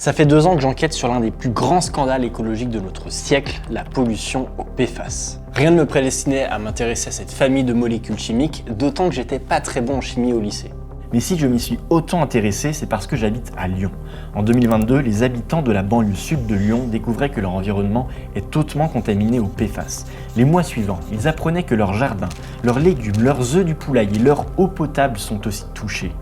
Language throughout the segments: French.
Ça fait 2 ans que j'enquête sur l'un des plus grands scandales écologiques de notre siècle, la pollution au PFAS. Rien ne me prédestinait à m'intéresser à cette famille de molécules chimiques, d'autant que j'étais pas très bon en chimie au lycée. Mais si je m'y suis autant intéressé, c'est parce que j'habite à Lyon. En 2022, les habitants de la banlieue sud de Lyon découvraient que leur environnement est hautement contaminé au PFAS. Les mois suivants, ils apprenaient que leurs jardins, leurs légumes, leurs œufs du poulailler, leur eau potable sont aussi touchés.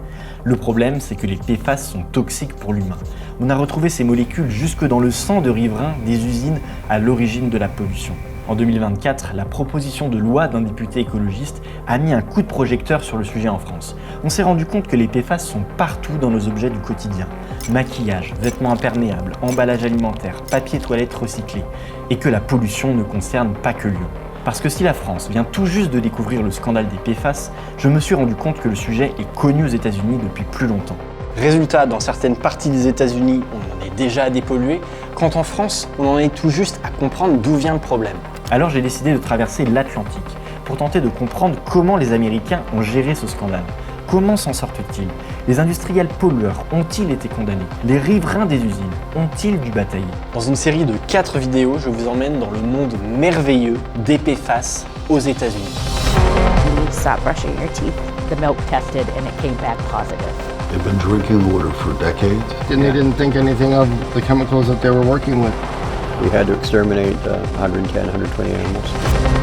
Le problème, c'est que les PFAS sont toxiques pour l'humain. On a retrouvé ces molécules jusque dans le sang de riverains des usines à l'origine de la pollution. En 2024, la proposition de loi d'un député écologiste a mis un coup de projecteur sur le sujet en France. On s'est rendu compte que les PFAS sont partout dans nos objets du quotidien. Maquillage, vêtements imperméables, emballage alimentaire, papier toilette recyclé. Et que la pollution ne concerne pas que Lyon. Parce que si la France vient tout juste de découvrir le scandale des PFAS, je me suis rendu compte que le sujet est connu aux États-Unis depuis plus longtemps. Résultat, dans certaines parties des États-Unis, on en est déjà à dépolluer, quand en France, on en est tout juste à comprendre d'où vient le problème. Alors j'ai décidé de traverser l'Atlantique pour tenter de comprendre comment les Américains ont géré ce scandale. Comment s'en sortent-ils? Les industriels pollueurs ont-ils été condamnés? Les riverains des usines ont-ils dû batailler? Dans une série de 4 vidéos, je vous emmène dans le monde merveilleux des PFAS aux États-Unis. You need to stop brushing your teeth. The milk tested and it came back positive. They've been drinking water for decades. And they didn't think anything of the chemicals that they were working with. We had to exterminate 110, 120 animals.